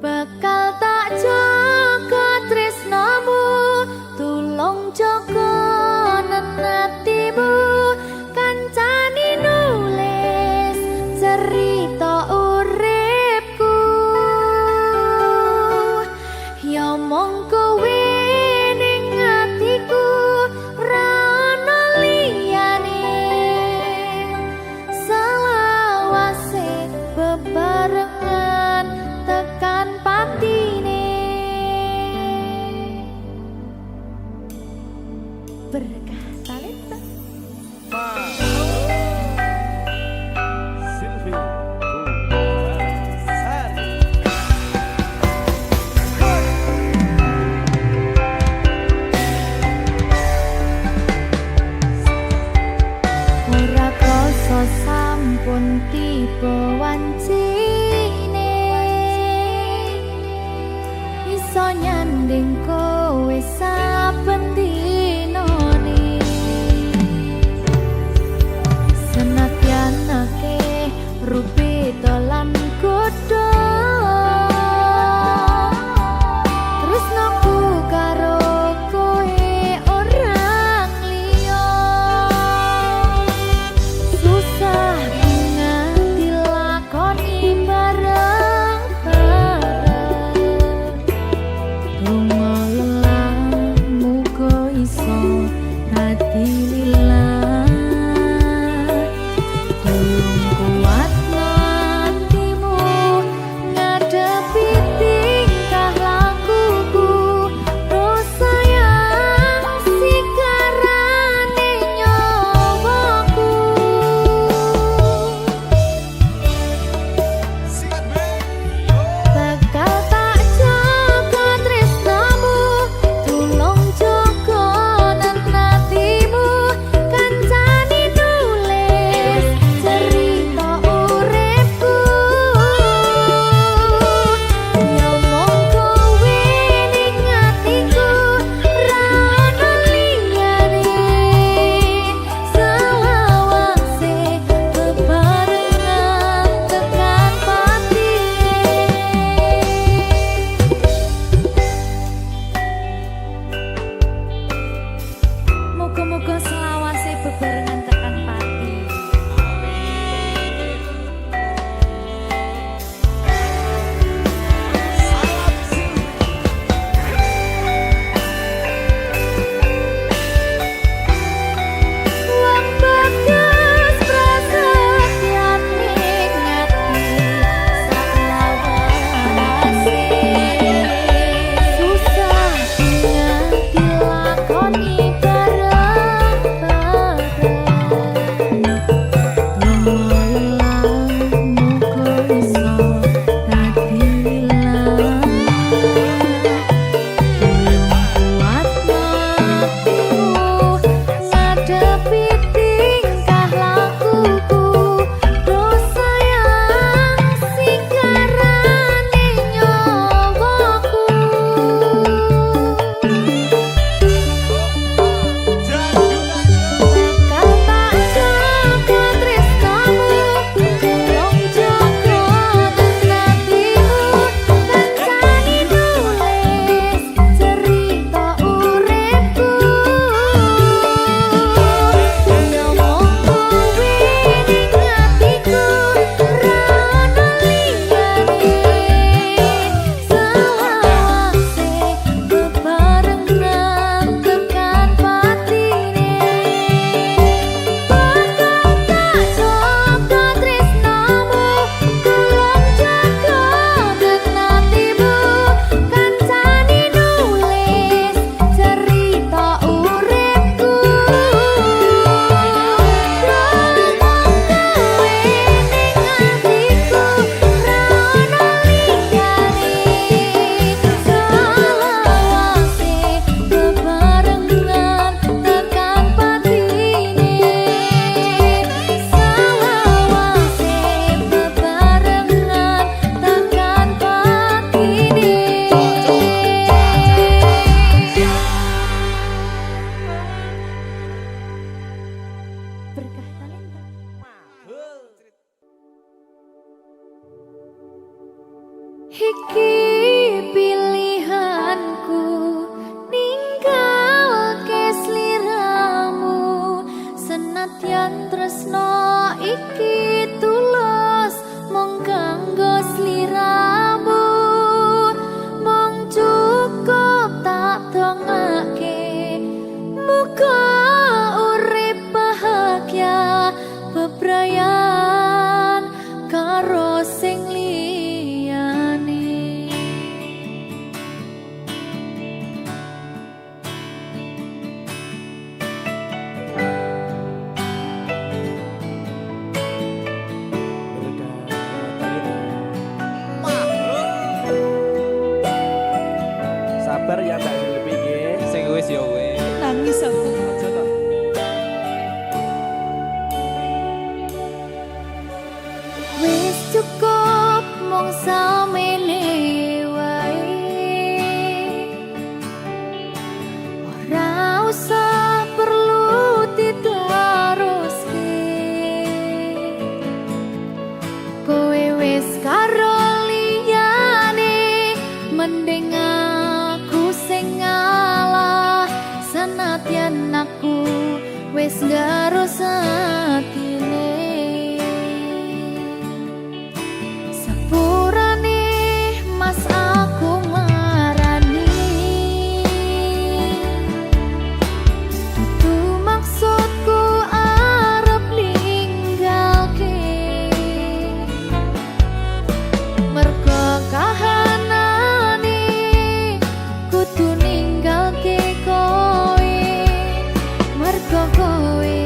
Bakal tak jaga tresnamu, tulung jaga nenatimu, kancani nulis cerita uripku. Ya mong kowe ning atiku, ra ono liyane, selawase bebarengan tekan patine. Berkah talenta Sylvie ora krasa sampun tiba wancine, iso nyanding kowe saben dinane. Senadyan akeh rupi dolan godho, tresnaku karo kowe orang liya. Susah nganti lakoni bareng-bareng, donga lelahmu Iki pilihanku ninggalke sliramu, senadyan tresno iki tulus mung kanggo sliramu, mung cukup tak dongake muga urip bahagia bebrayan karo sing liyane. Sabar ya Mbak Zulfi nggih. Sing wis ya wis. Nangis aku. Aja to. Wis cukup mung samene wae, ora usah perlu diteruske. Kowe wis karo liyane, mending aku sing ngalah, senadyan aku wis ngarus atine. Sepurane mas aku marani, dudu maksudku arep ninggalke, mergo kahanane kudu ninggalke kowe, mergo kowe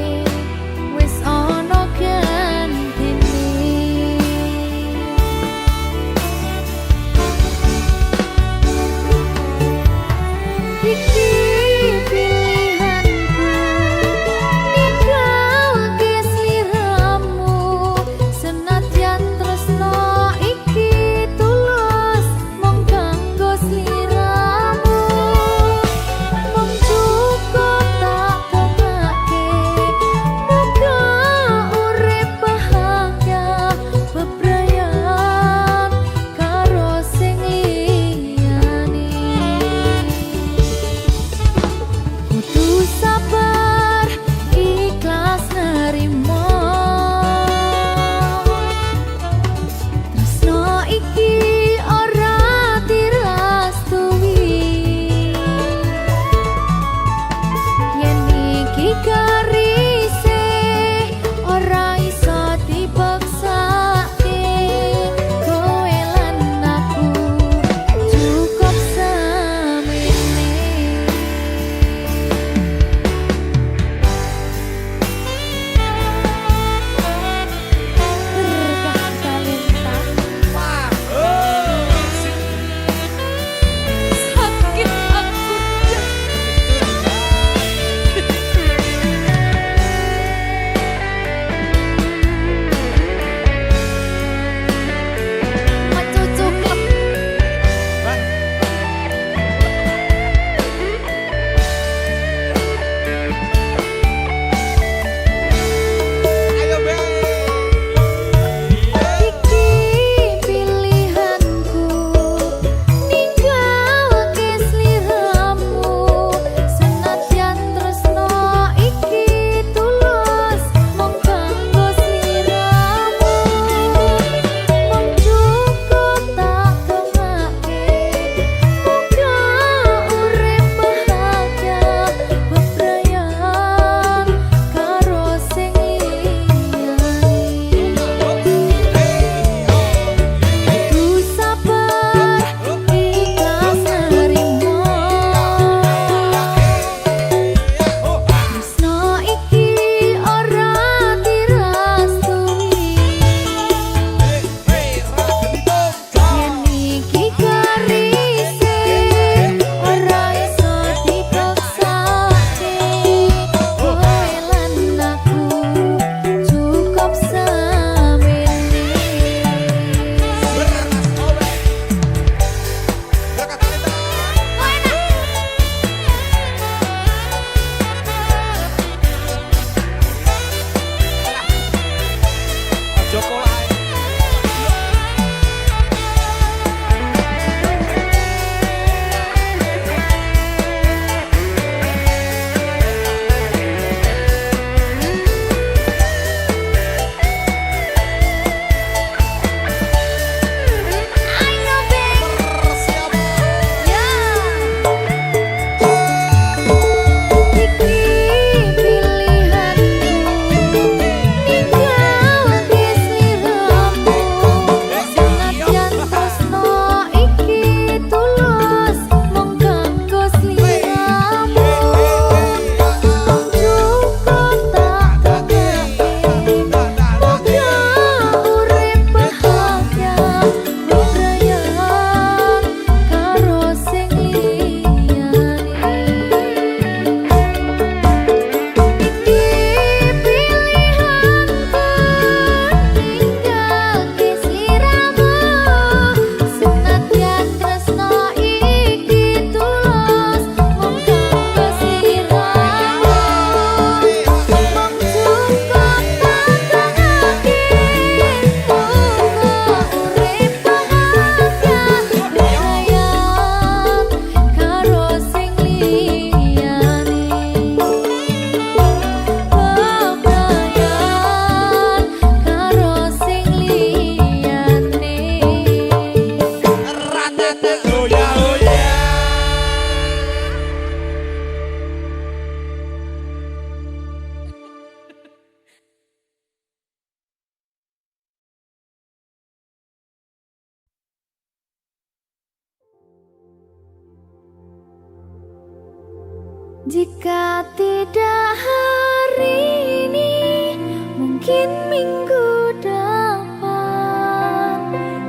Jika tidak hari ini, mungkin minggu depan.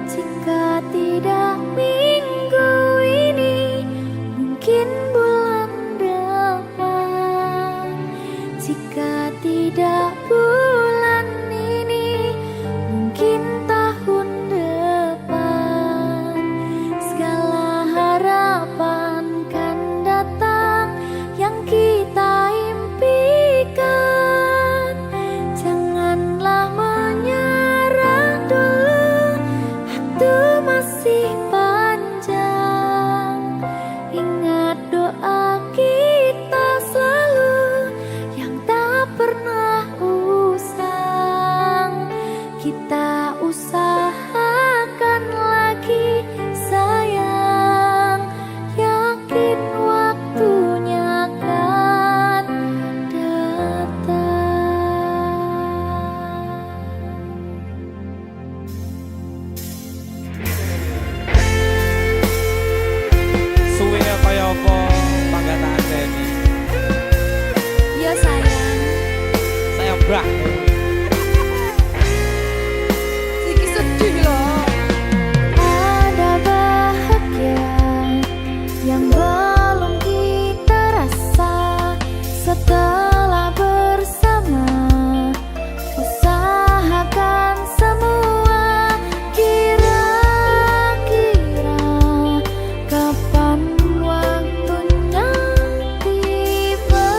Jika tidak minggu ini, mungkin bulan depan. Jika tidak bulan ini, mungkin tahun depan. Segala harapan kan datang yang kita impikan. Janganlah menyerah dulu, waktu masih panjang. Ingat doa kita selalu yang tak pernah usang. Kita usahakan lagi sayang, yakin waktunya akan datang. Suwe kaya apa panggataan ini? Ya sayang, Saya mbak. sedikit sedih loh. Ada bahagia yang belum kita rasa setelah bersama. Usahakan semua, kira-kira kapan waktunya tiba.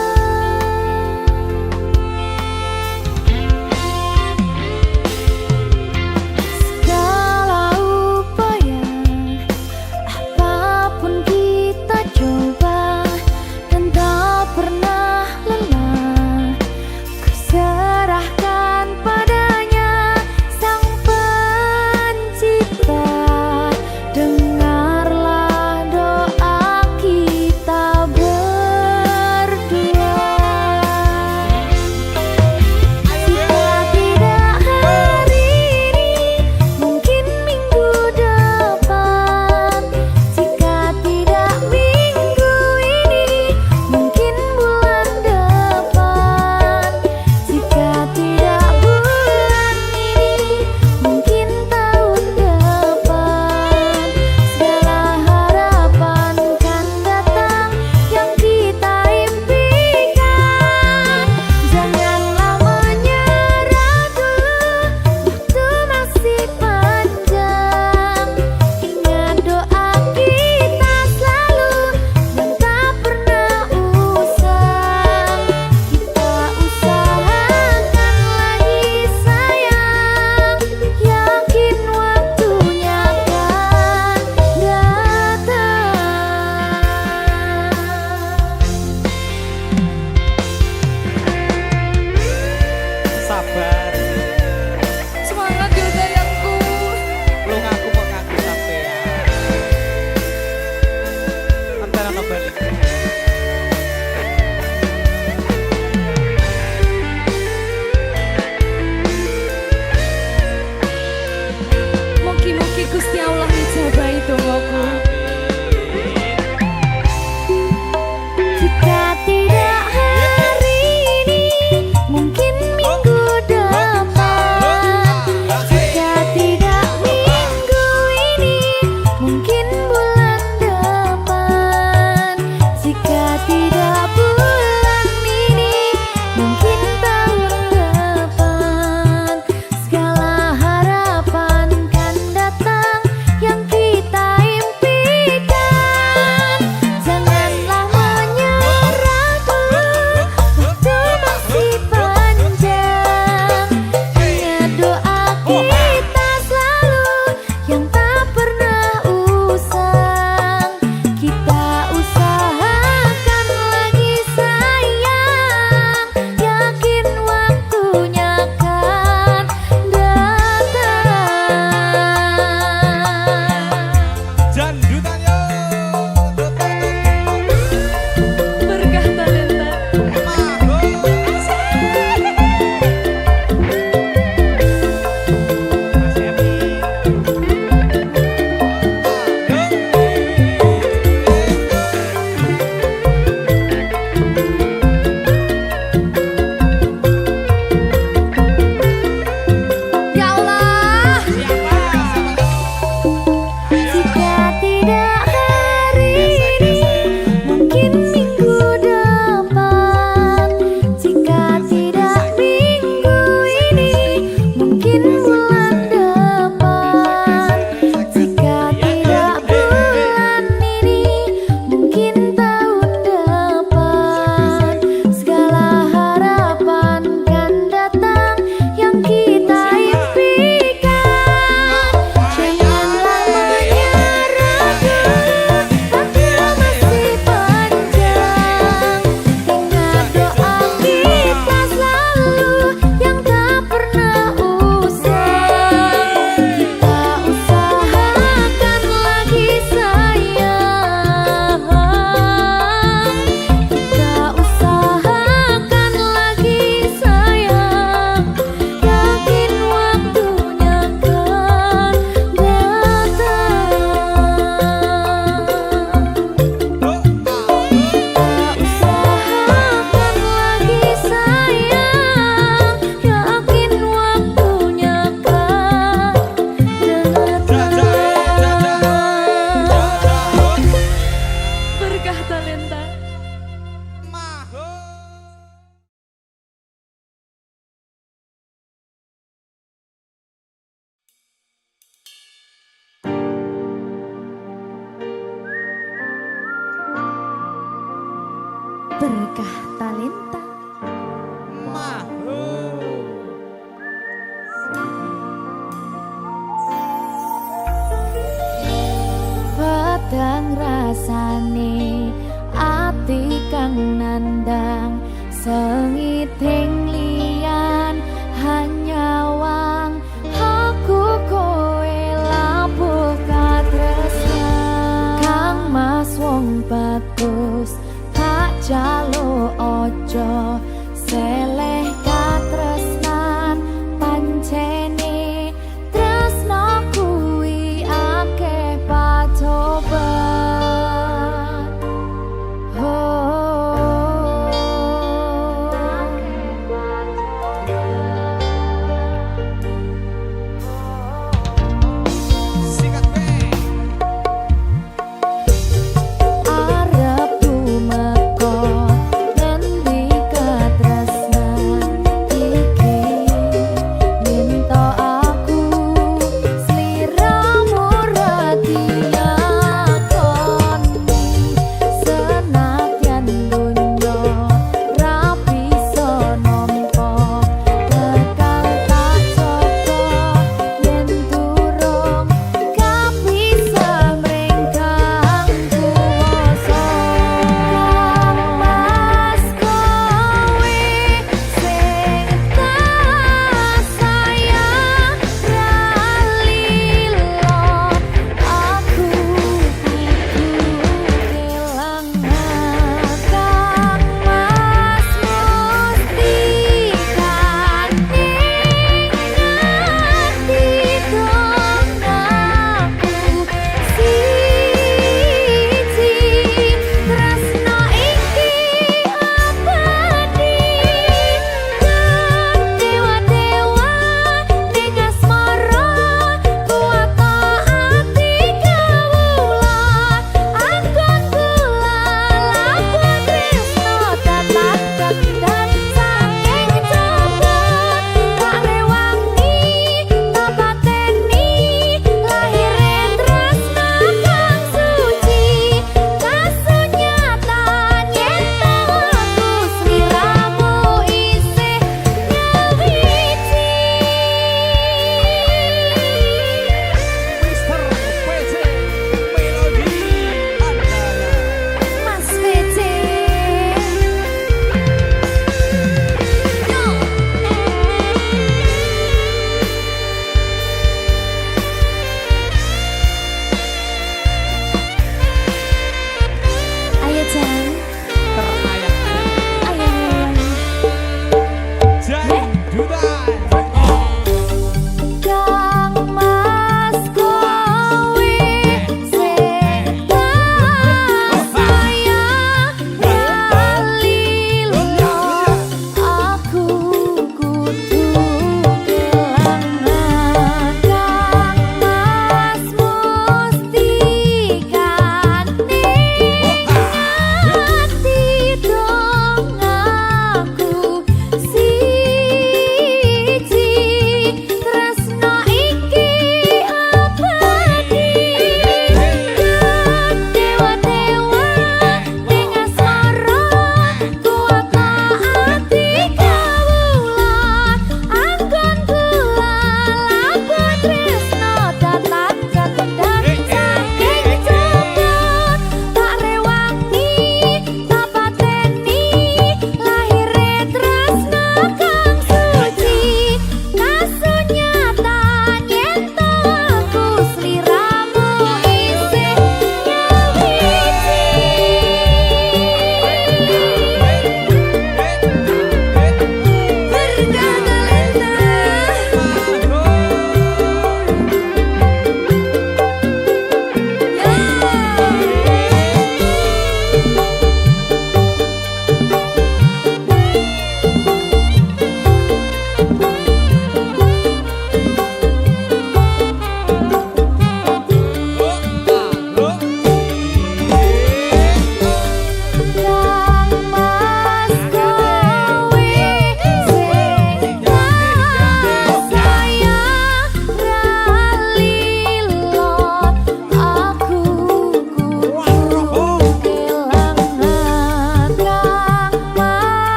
rasane ati kang nandang sengiting liyan hanya wang aku kowe labuh katresnan kang mas wong bagus tak jalo ojo seleh katresnan pancene tresno kuwi akeh patobat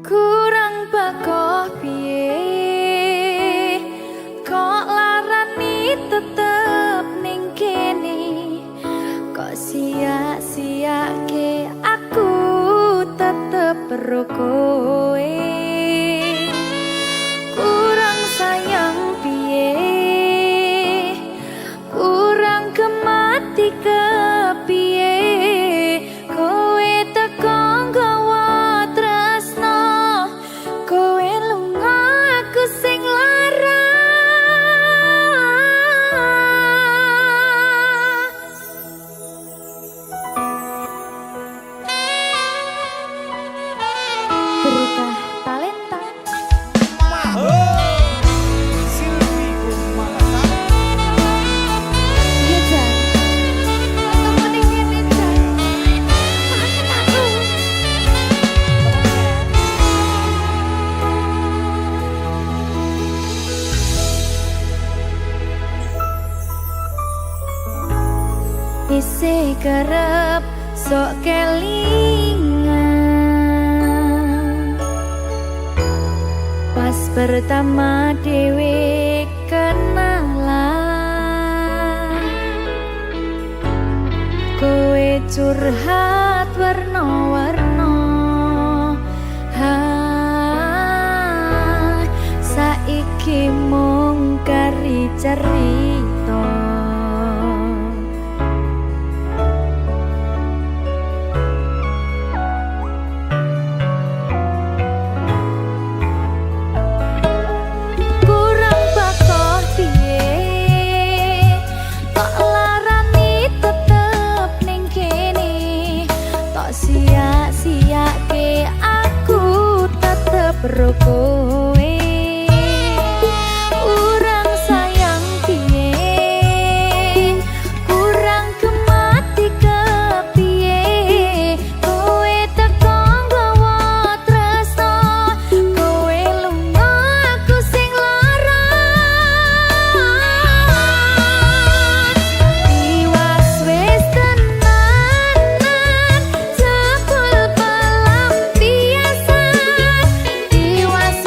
kurang bakoh piye kok larani tetep ning kene kok sia-siake aku tetep karo kowe kurang sayang piye kurang kemati kepiye kowe teko nggawa tresno kowe lunga aku sing lara berita talenta Silvi Kumalasa. iya Jan ketemu ning kene Jan kangen aku isih kerep sok kelingan pas pertama dewe kenalan kowe curhat warna-warna saiki mung kari cerita kurang bakoh piye tok larani tetep ning kene tok sia-siake aku tetep karo kowe kurang sayang piye kurang kemati kepiye kowe teko nggawa tresno kowe lunga aku sing lara tiwas wis tenanan jebul pelampiasan tiwas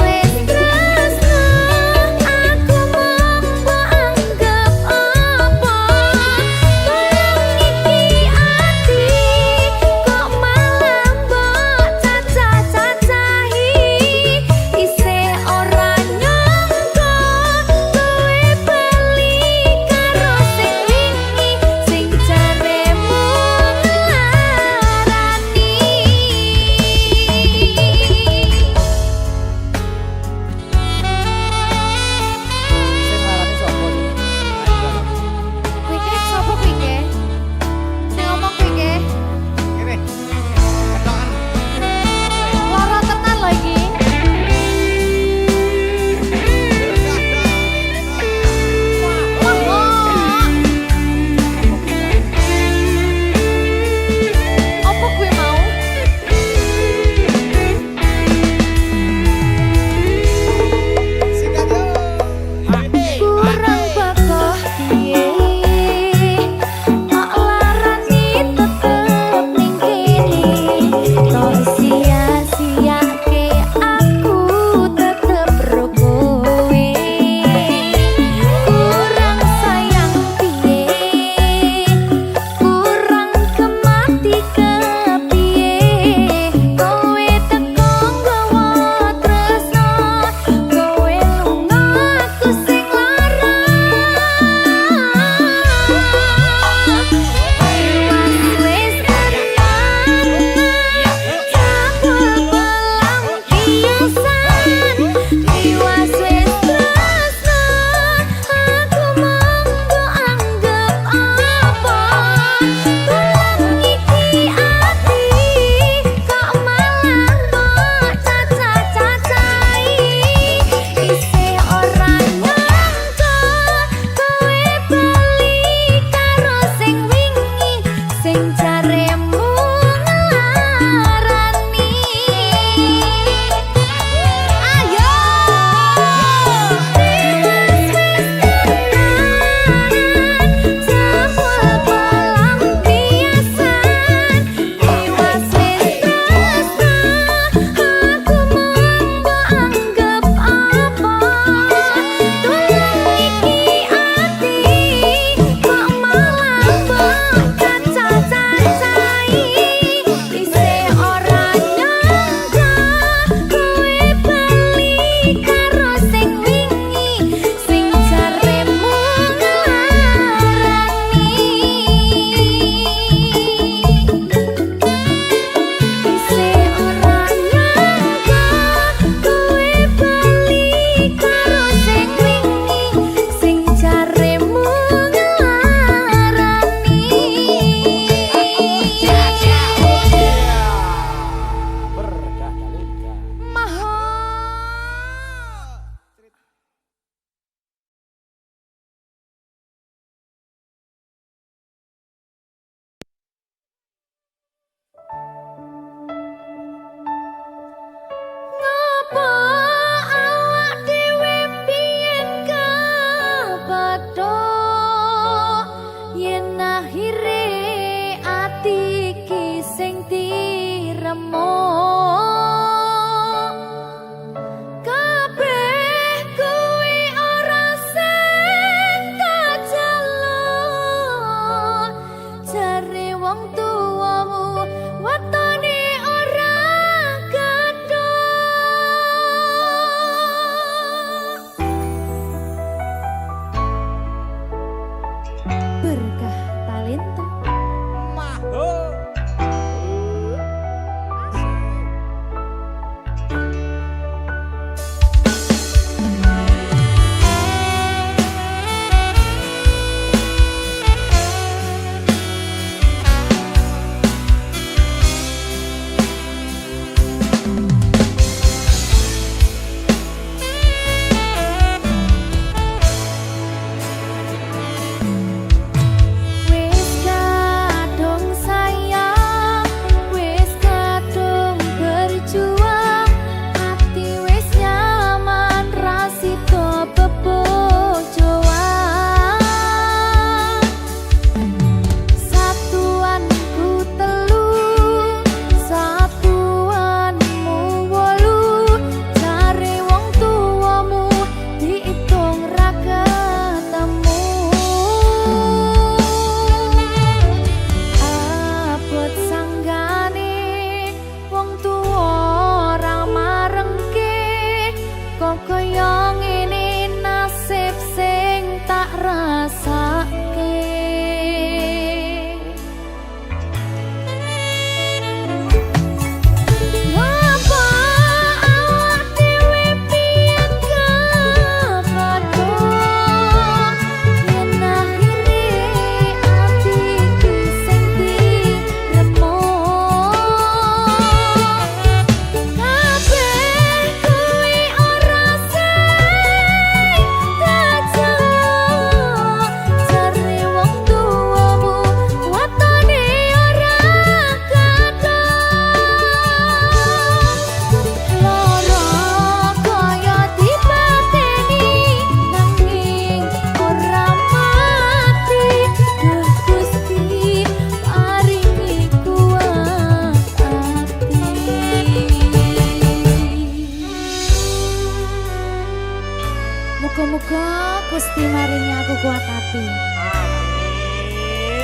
Muga-muga Gusti maringi aku kuat hati. Amin,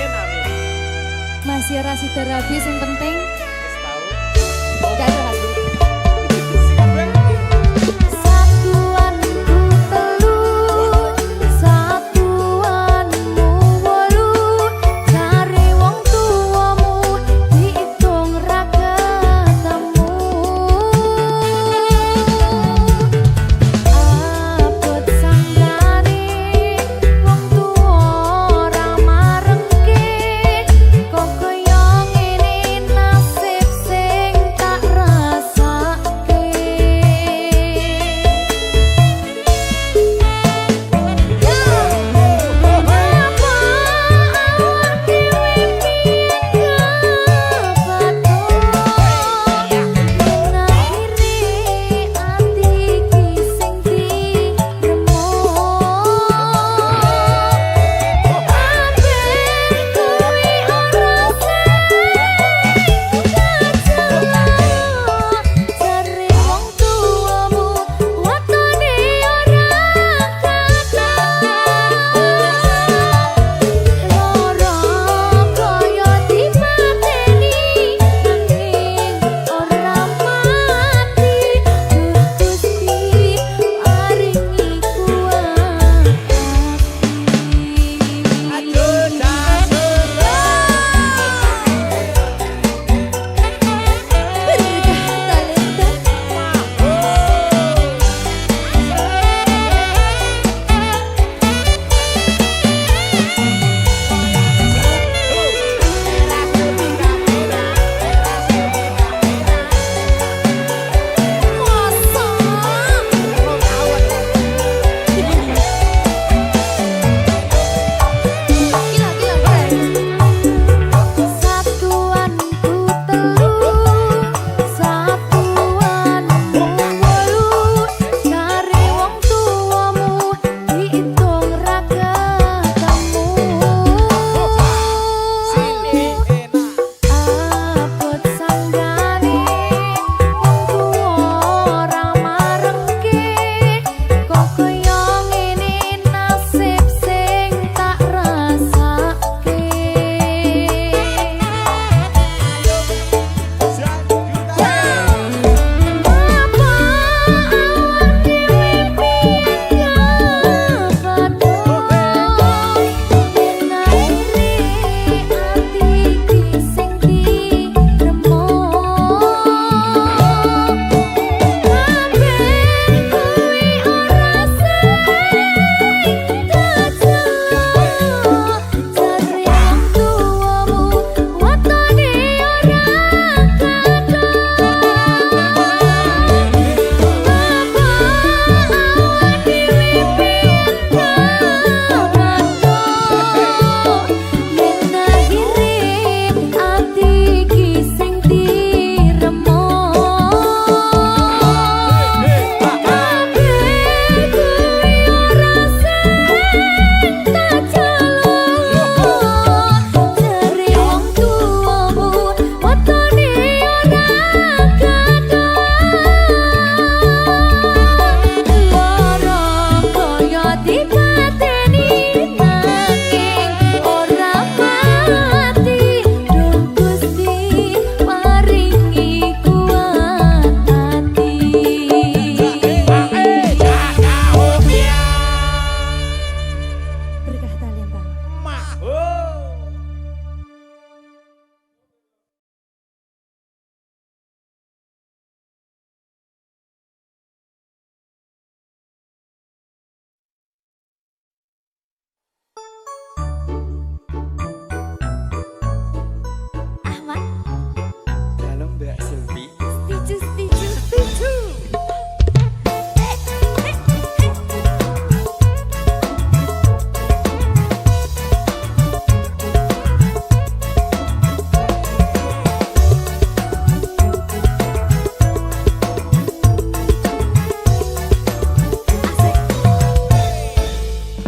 amin. Masih ora sida rabi sing penting Wis tau. gak ada lagi. Siap, Bang. Satuanku telu, satuanmu wolu, cari wong tuamu diitung ra ketemu. Abot sanggane wong tuwa ora marengke, kok kaya ngene nasib sing tak rasake.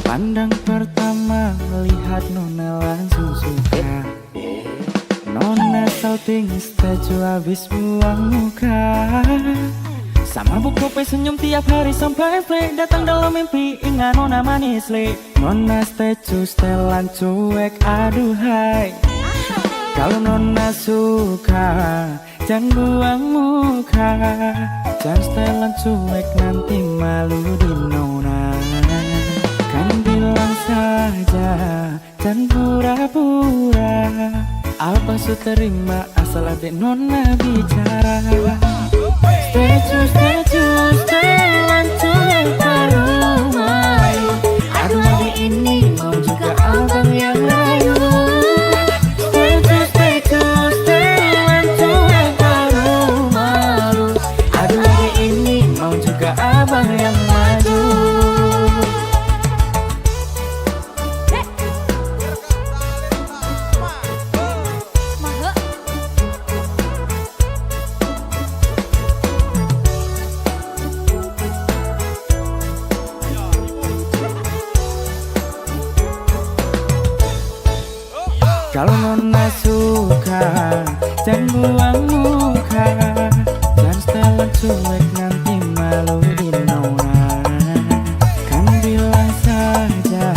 Pandang pertama melihat Nona langsung suka. Nona salting setuju habis buang muka. Sama buku senyum tiap hari sampai play. Datang dalam mimpi ingat nona manis le. Nona stay setelan cuek aduhai. Kalau nona suka jangan buang muka. Jangan setelan cuek nanti malu di nona. Kan bilang saja jangan pura-pura. Apa su terima asal ada nona bicara. Stay true, setelan cuek rumah. Aduh hari ini mau juga abang yang layu. Stay true, setelan cuek rumah. Aduh hari ini mau juga abang yang maju. Kalau nona suka jangan buang muka. Jangan setelan cuek nanti malu di nona. Kan bilang saja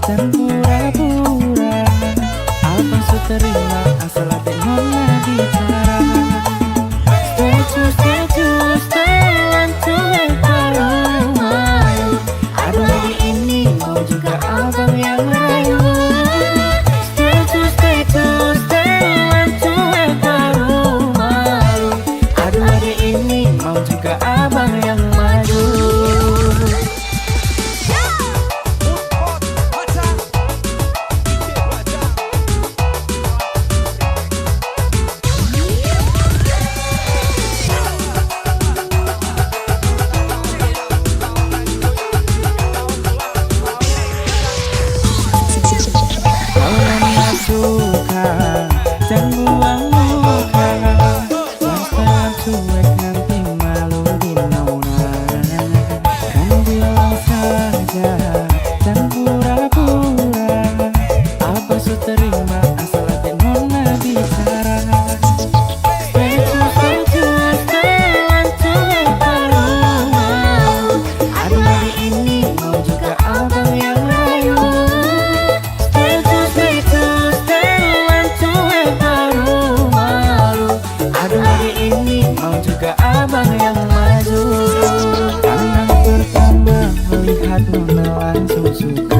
jangan pura-pura. Apa su terima asal ada nona bicara. Stay true, setelan cuek rumah. Aduh hari ini mau juga abang yang layu. Mau juga abang yang maju. Kalau nona suka jangan buang muka. Jangan setelan cuek nanti malu di nona. Kan bilang saja jangan pura-pura. Apa su terima asal ada nona bicara. Stay true, setelan cuek rumah. Aduh hari ini mau juga abang yang layu. Stay true, setelan cuek rumah. Aduh hari ini mau juga abang yang maju. Pandang pertama melihat nona langsung suka.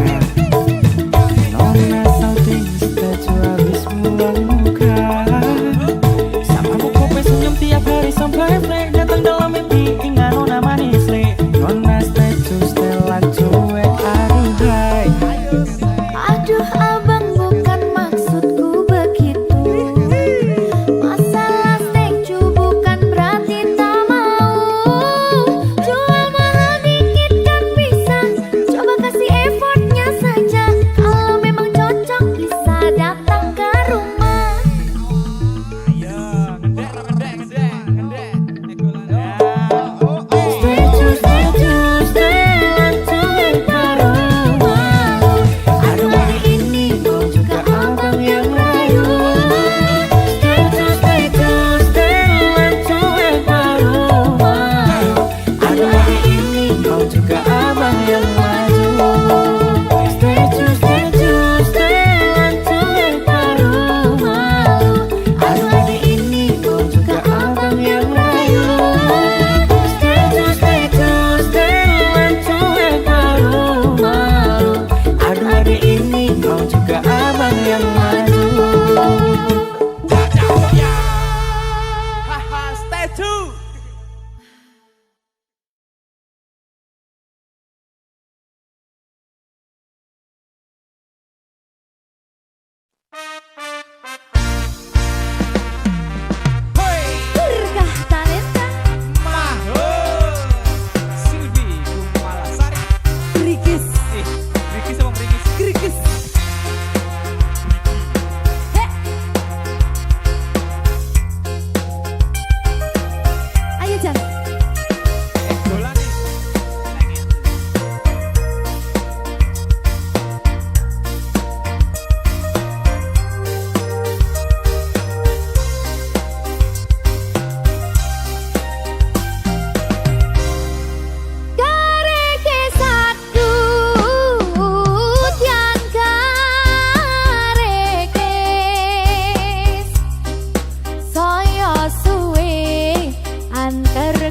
Nona salting setuju habis buang muka. Sama buku senyum tiap hari sampai play. Datang dalam mimpi ingat nona manis le. Nona setuju setelan cuek aduhai. Aduh abang bukan maksudku begitu. Masalah statue bukan berarti tak mau. Jual mahal dikit kan bisa. Coba kasih effortnya saja. Kalau memang cocok bisa datang ke rumah. Ayo, ngedek.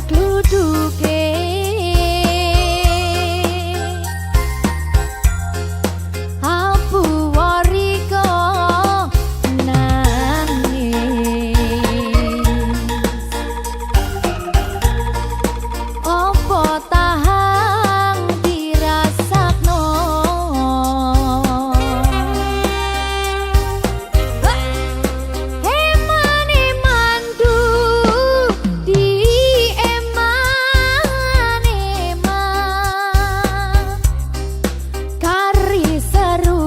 kluduke apu wariko nangis opo tahang dirasakno emane mandu di emane kari seru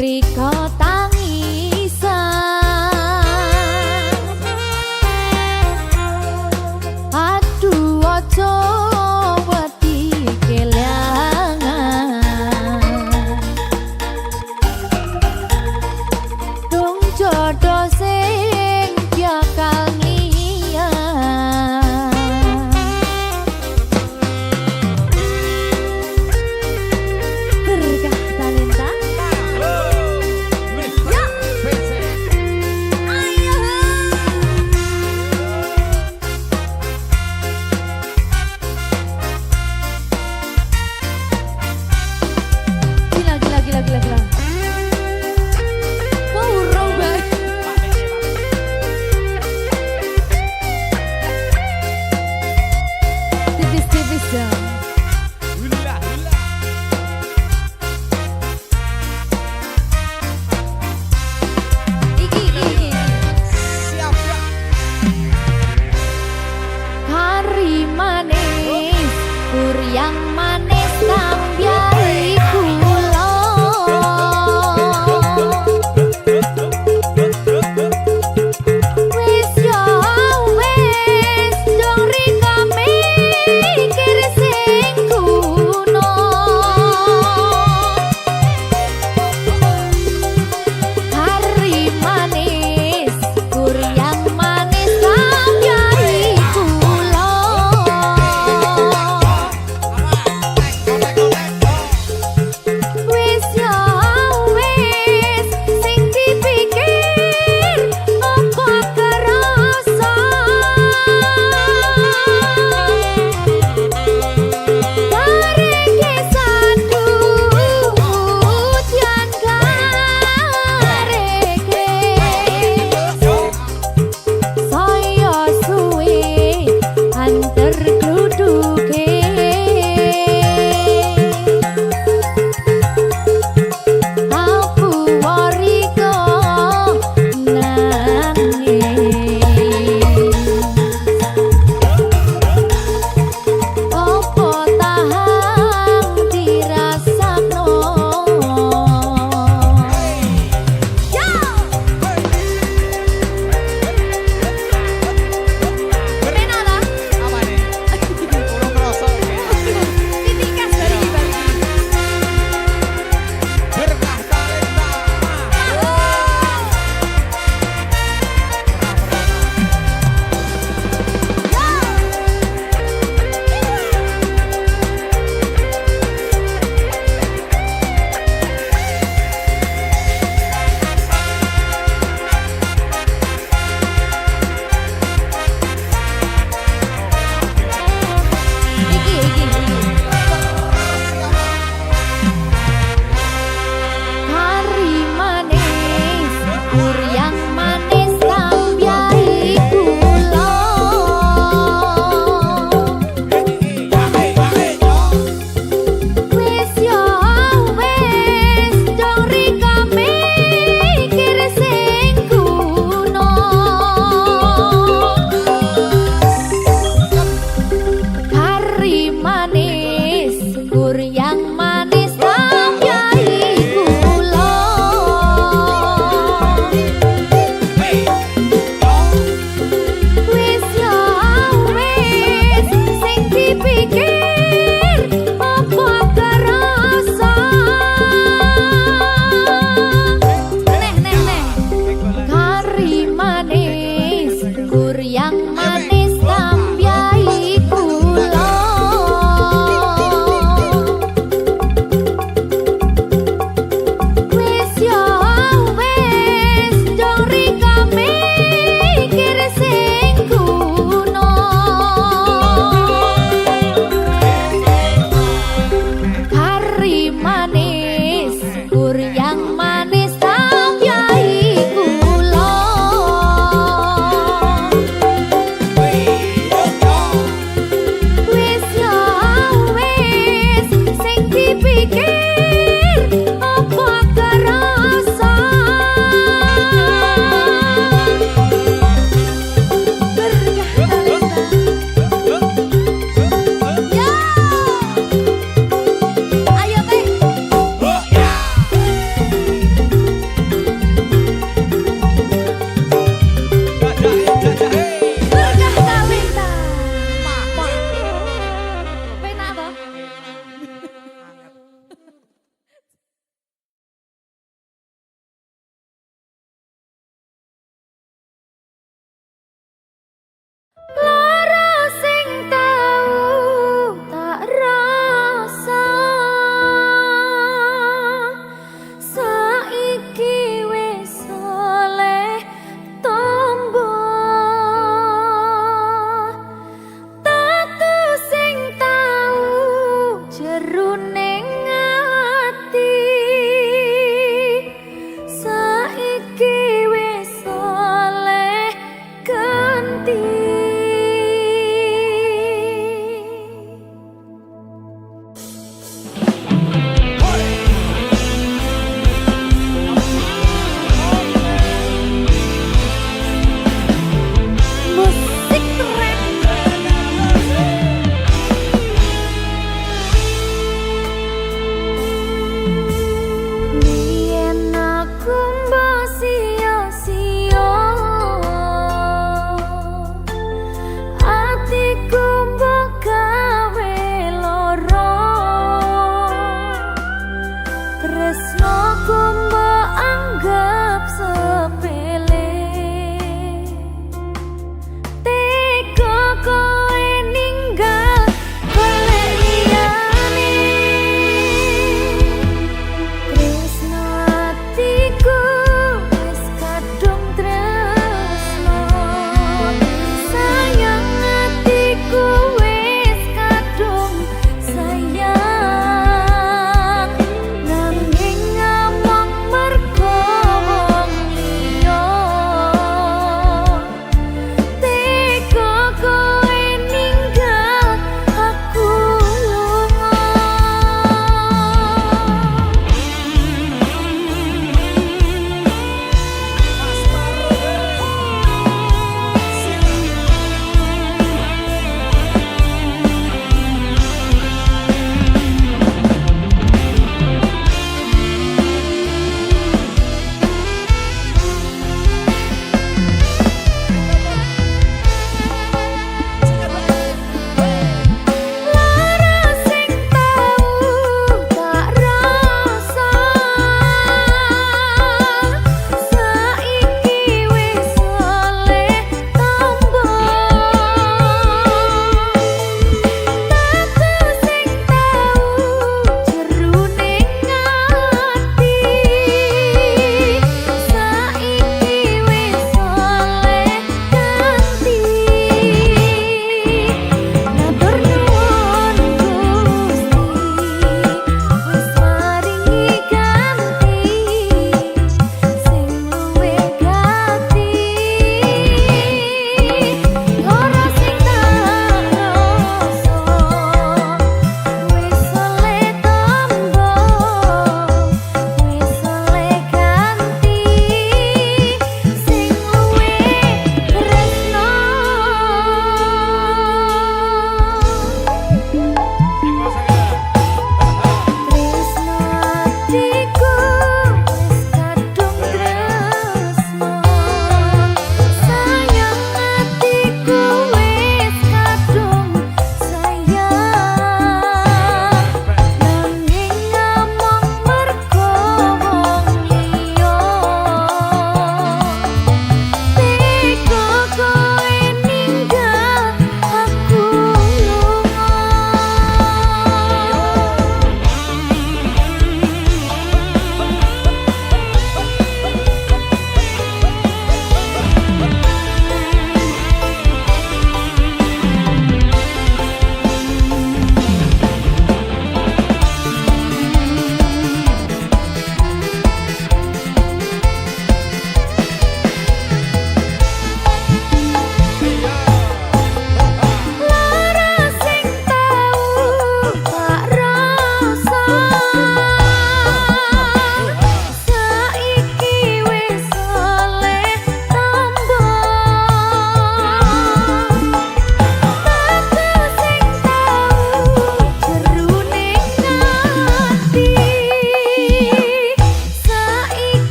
riko tangisan aduh ojo wedi kelangan dong jodoh sing bakal ngiang berkah talenta ya ayo gila gila gila gila gila mau urung banget tipis-tipis dong Hula, hula. iki Siap, siap. kari manis pur yang manis tambiai kula wis yo wis dong rika mikir sing kuno kari manis pur yang manis tambiai kula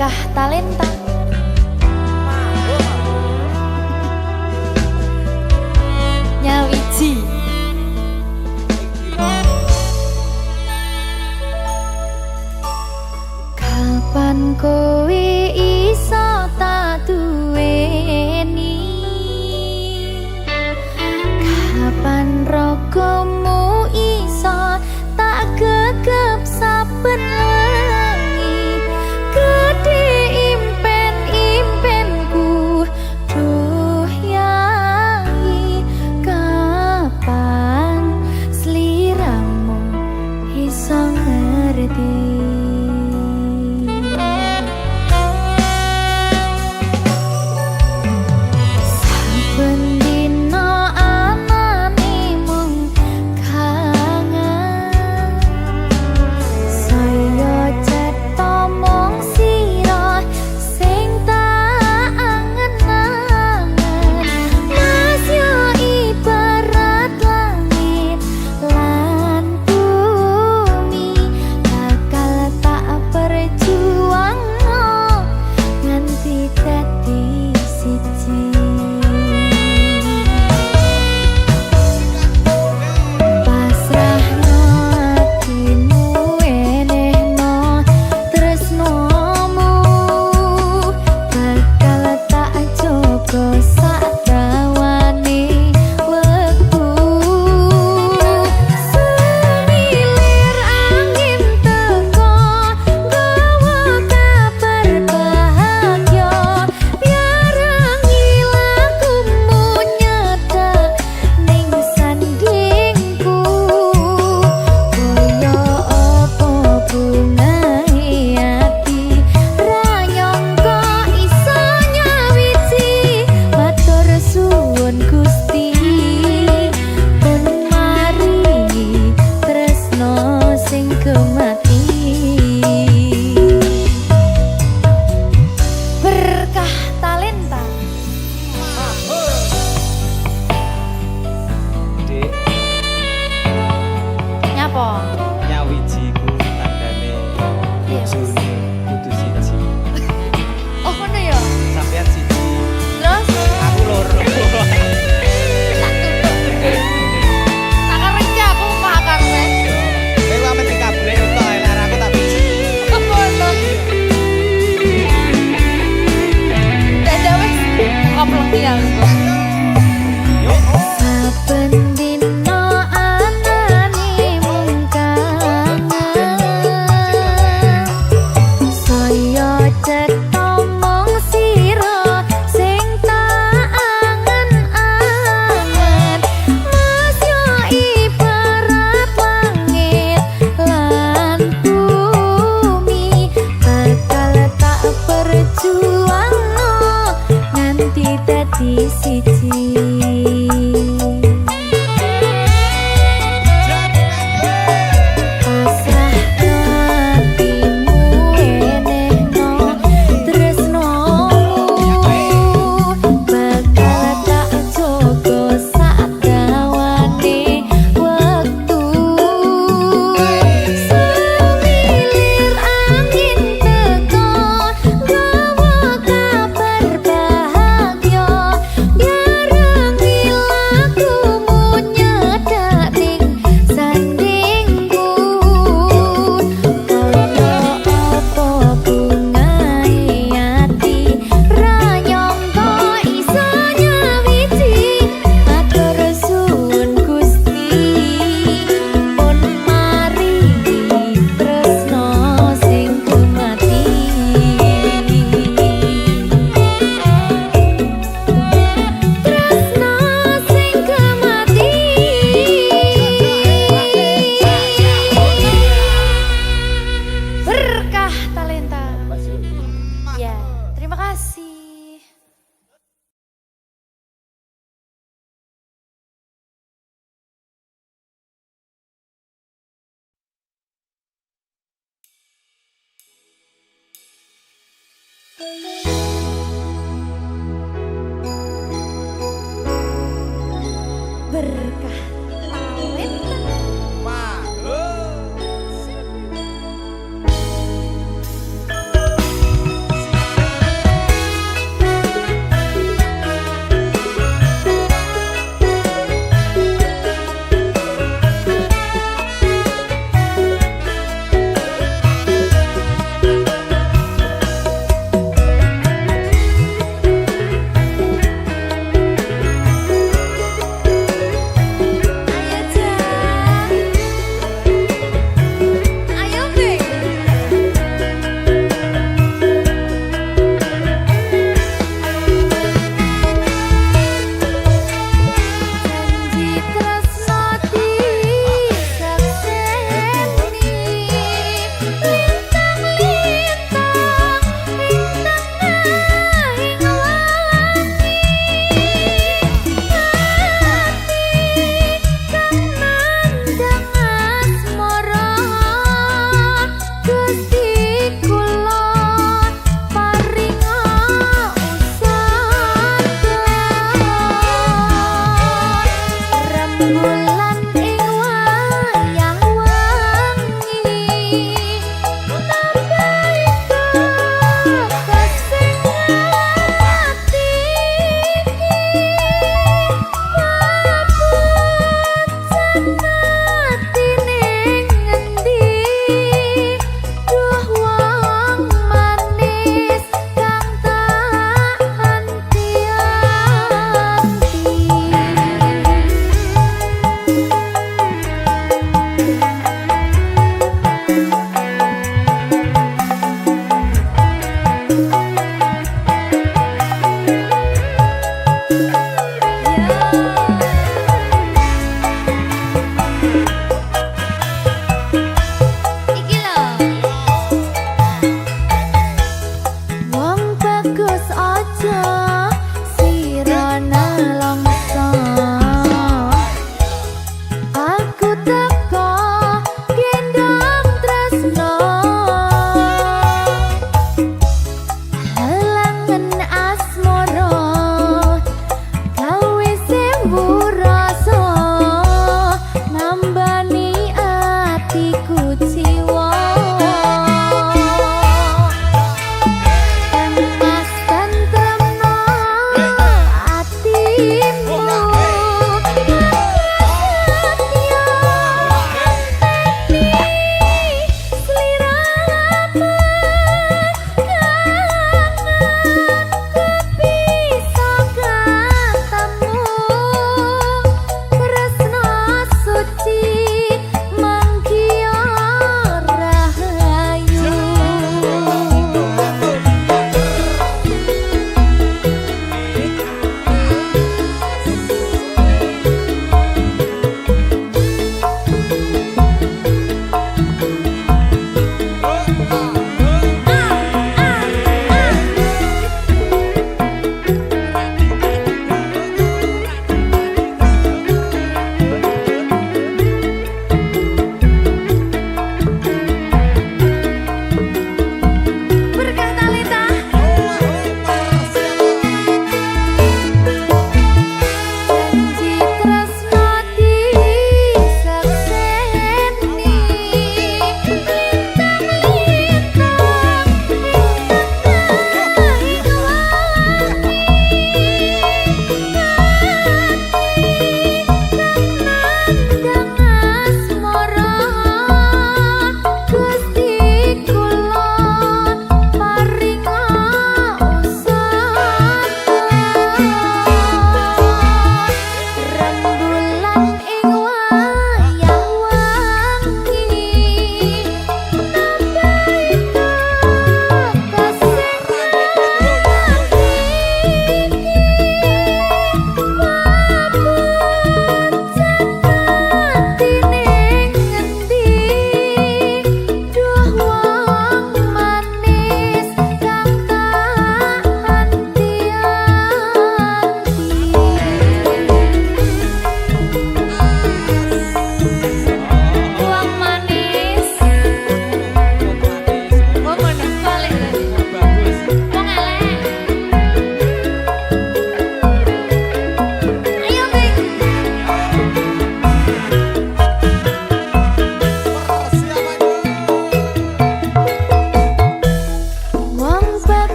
berkah talenta. Nyawiji. Kapan kowe iso tak duweni? Kapan rogomu iso tak gegep saben wengi? Gede impen-impenku duh yai, kapan sliramu iso ngerti? Berkah talenta.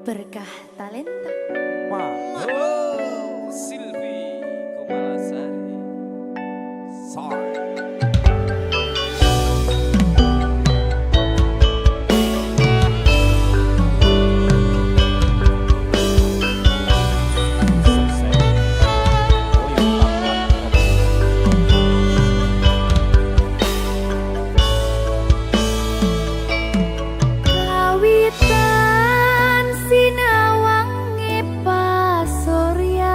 berkah talenta. Wah. Oh, Silvi Kumalasari. Sorry. Kawitan sinawangi pasuryan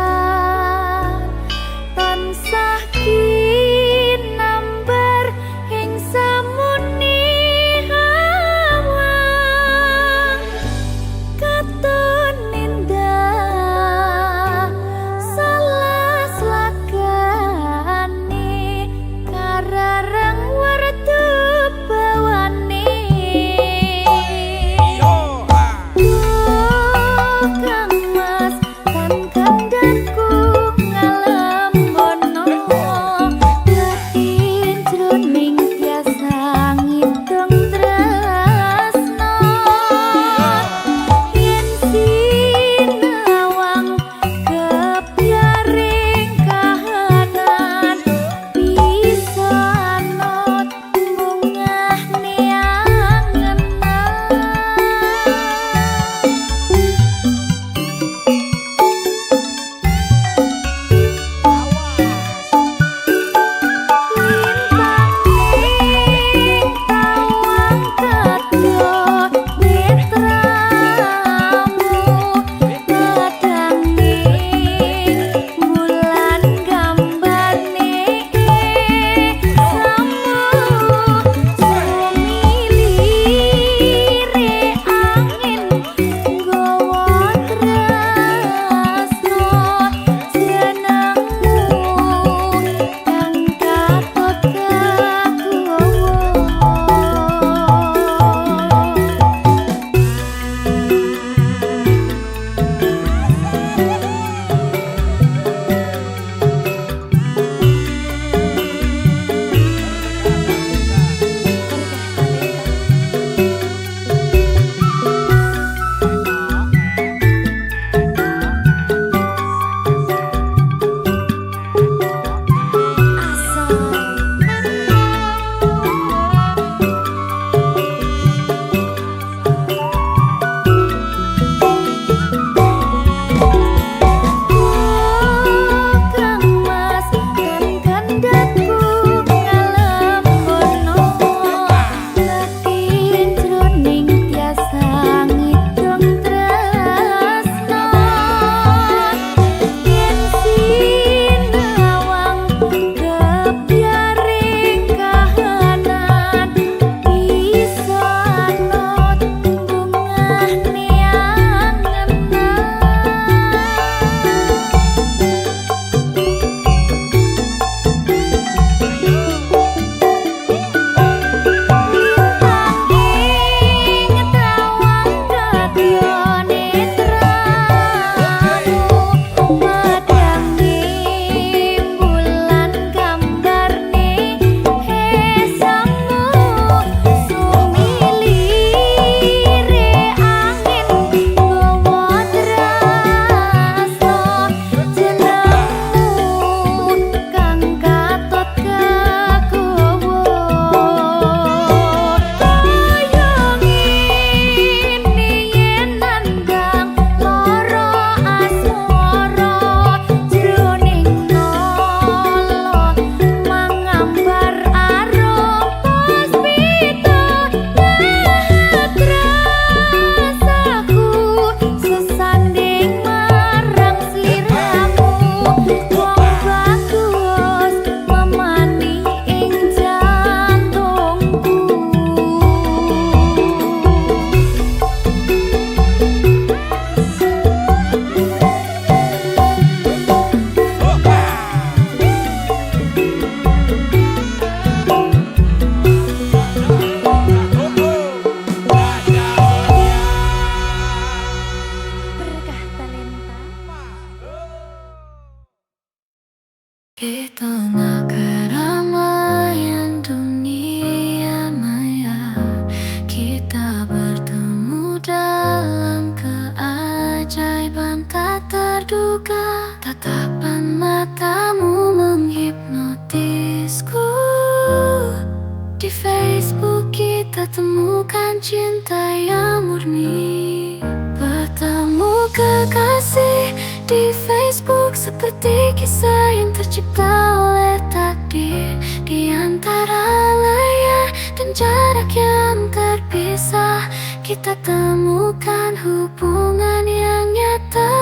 temukan cinta yang murni. Bertemu kekasih di Facebook seperti kisah yang tercipta oleh takdir. Di antara layar dan jarak yang terpisah, kita temukan hubungan yang nyata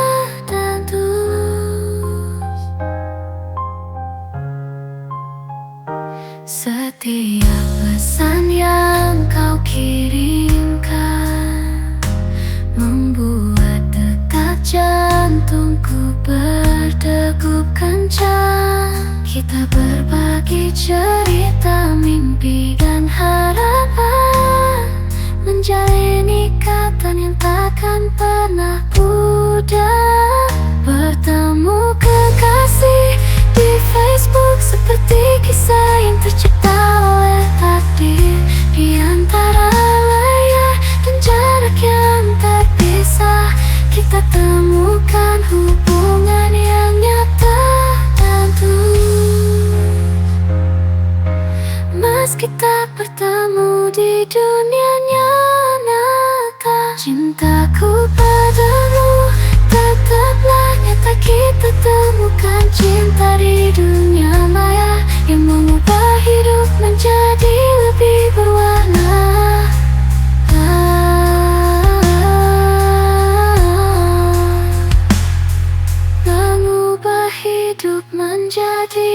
dan tulus. Setiap pesan yang kau kirimkan membuat detak jantungku berdegup kencang. Kita berbagi cerita, mimpi dan harapan, menjalin ikatan yang takkan pernah pudar. Bertemu kekasih di Facebook seperti kisah yang tercipta oleh takdir. Di antara layar dan jarak yang terpisah, kita temukan hubungan yang nyata dan tulus. Meski tak bertemu di dunia nyata, cintaku padamu tetaplah nyata. Kita temukan cinta di dunia maya yang mengubah hidup menjadi lebih berwarna. Mengubah hidup menjadi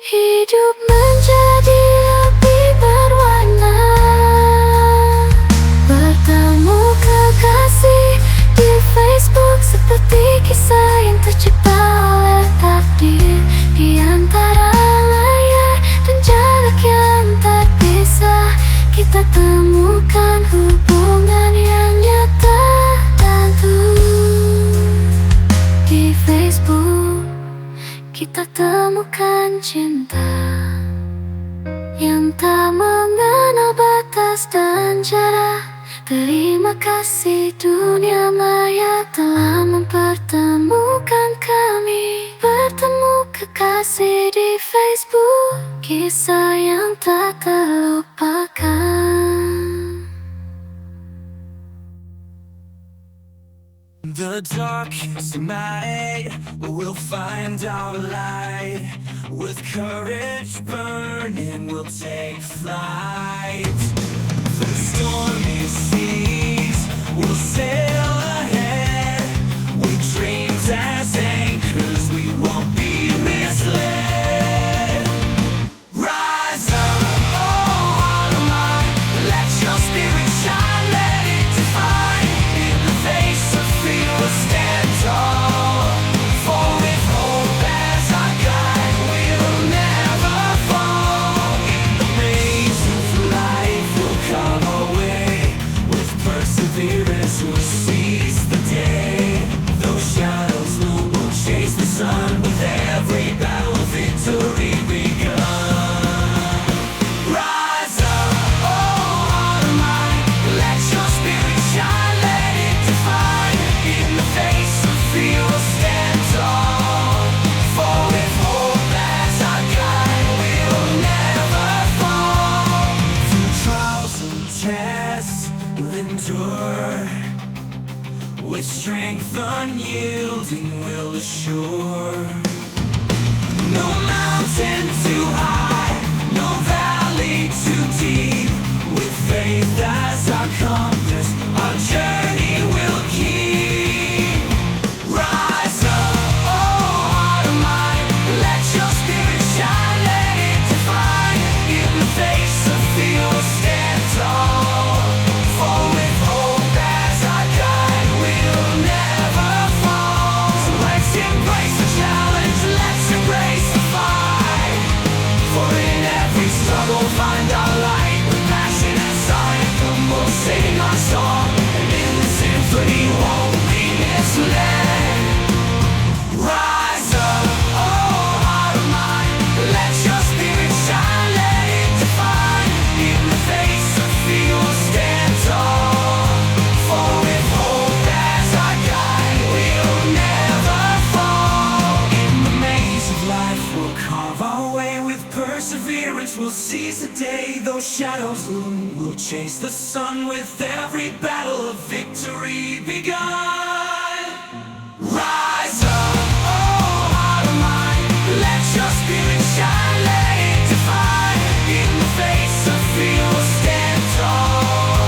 hidup menjadi lebih berwarna. Bertemu kekasih di Facebook seperti kisah yang tercipta oleh takdir. Di antara layar dan jarak yang terpisah, kita temukan hubungan yang nyata dan tulus. Di Facebook kita temukan cinta yang tak mengenal batas dan jarak. Terima kasih dunia maya telah mempertemukan kami. Bertemu kekasih di Facebook, kisah yang tak terlupakan. The darkest night we'll find our light. With courage burning we'll take flight. The stormy seas will sail ahead. We dreamed as anchors, we won't be misled. Rise up, oh heart of mine, let your spirit shine, let it define. In the face of fear we'll stand tall, for with hope as our guide we'll never fall. In the maze of life we'll come away, with perseverance we'll seize the day. Those shadows loom, we'll chase the sun, with every battle victory begun. Rise up, oh heart of mine, let your spirit shine, let it define. In the face of fear we'll stand tall, for with hope as our guide we'll never fall. Through trials and tests we'll endure, with strength unyielding we'll assure. No mountain too high, no valley too deep. With faith as our compass, our journey will keep. Rise up, oh heart of mine, let your spirit shine, let it define. In the face of fear we'll stand tall, for with hope as our guide we'll never fall. So let's embrace the challenge, let's embrace the fight. shadows loom. We'll chase the sun with every battle of victory begun. Rise up, oh heart of mine, let your spirit shine, let it define. In the face of fear we'll stand tall,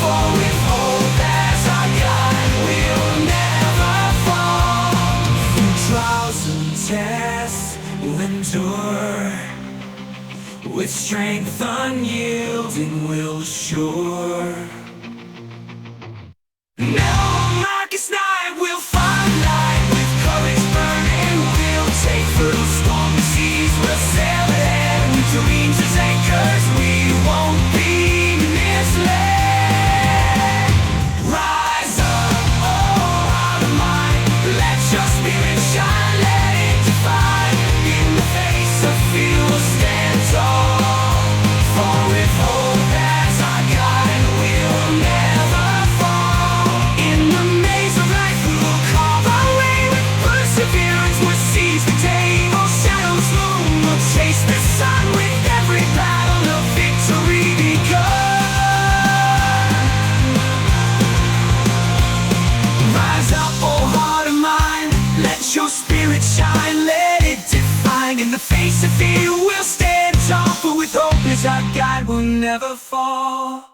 for with hope as our guide we'll never fall. Through trials and tests we'll endure, with strength unyielding we'll assure. Now mark is nigh, we'll find light with courage burning. We'll take through stormy seas, we'll sail ahead with dreams as anchors. We won't be misled. Rise up, oh heart of mine, let your spirit shine, let it define. In the face of fear we'll stand tall, for with hope as our guide we'll never fall. In the maze of life we'll carve our way with perseverance. We'll seize the day, all shadows loom. We'll chase the sun with every battle of victory begun. Rise up, oh heart of mine, let your spirit shine, let it define. In the face of fear we'll stand tall, for with hope as our guide we'll never fall.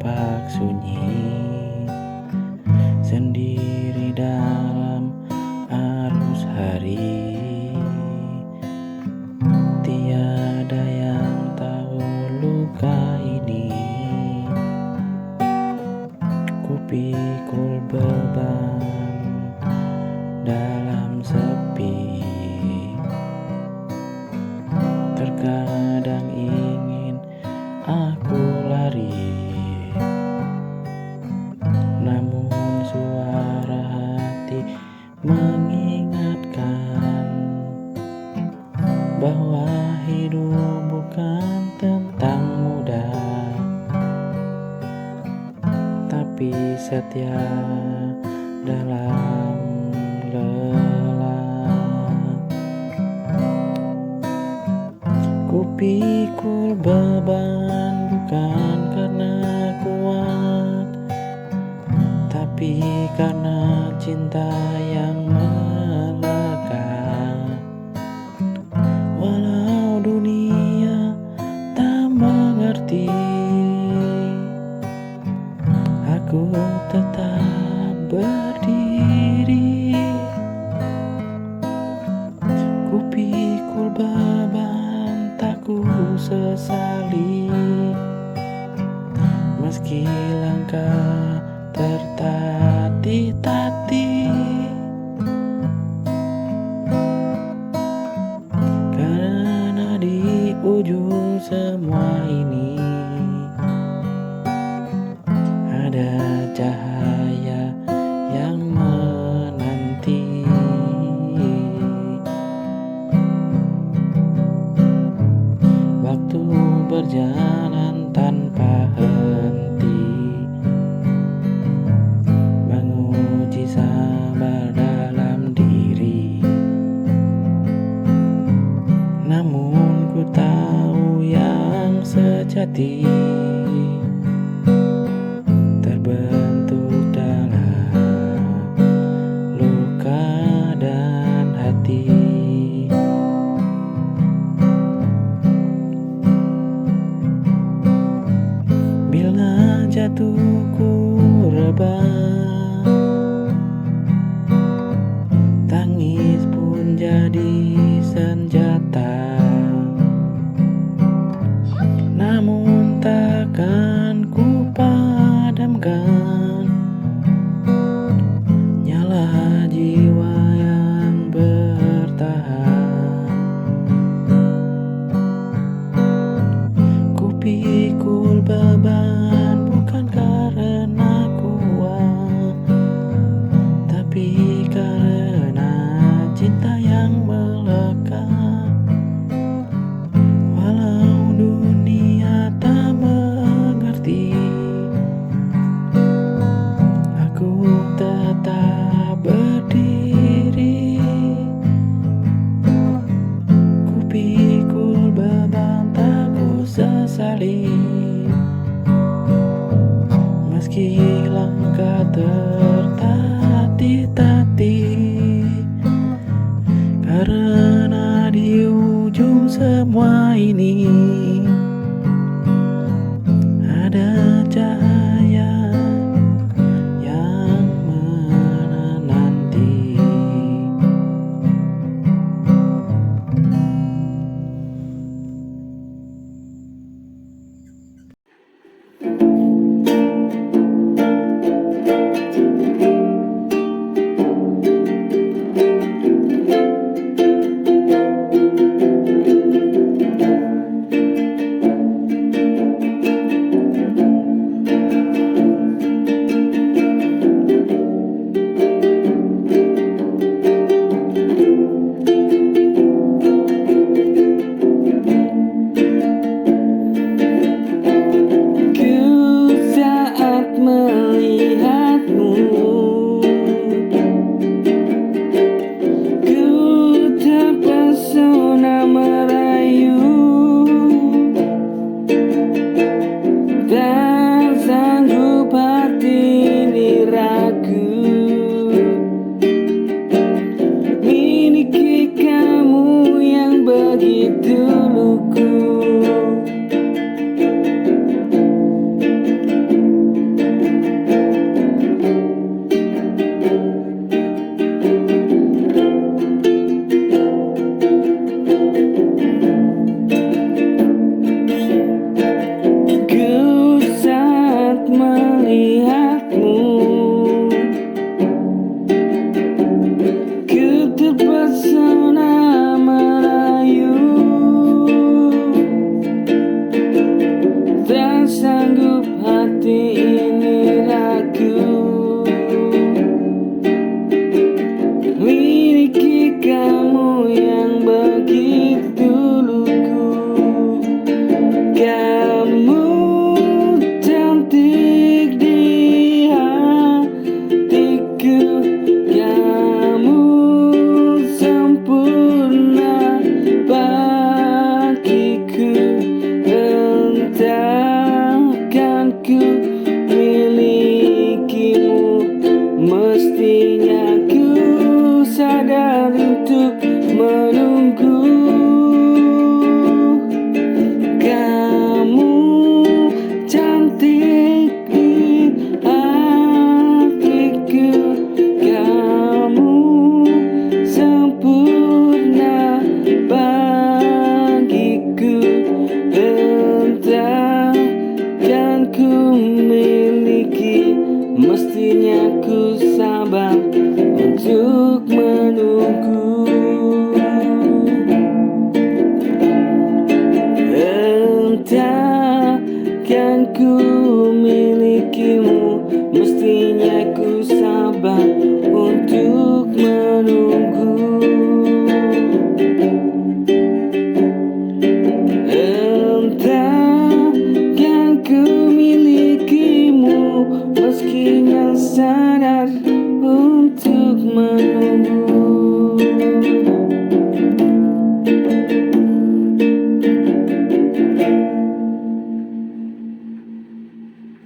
tampak sunyi, sendiri dalam arus hari. Tiada yang tahu luka ini. Kupikul beban dalam sepi. Terkadang ingin aku lari, namun suara hati mengingatkan bahwa hidup bukan tentang mudah, tapi setia dalam lelah. Kupikul beban bukan karena kuat, tapi karena cinta yang melekat. Walau dunia tak mengerti, aku tetap berdiri. Kupikul beban tak ku sesali, meski langkah tertatih-tatih. Karena di ujung semua ini ada cahaya yang menanti. Waktu berjalan tanpa henti, menguji sabar dalam diri. Namun ku tahu yang sejati terbentuk dalam luka dan hati. Bila jatuh ku rebah, tangis pun jadi senjata. Namun takkan ku padamkan nyala jiwa yang bertahan. Kupikul beban bukan karena kuat, tapi karena cinta yang melekat. Walau dunia tak mengerti, aku tetap berdiri. Kupikul beban tak ku sesali, meski langkah tertatih-tatih. Karena di ujung semua ini ada cahaya yang menanti. Mestinya ku sadar untuk menunggu. Kamu cantik di hatiku, kamu sempurna bagiku. Entah kan ku miliki, mestinya ku sabar untuk menunggu. Entah kan ku milikimu, mestinya ku sabar untuk menunggu. Entah kan ku milikimu, meskinya sadar untuk menunggu.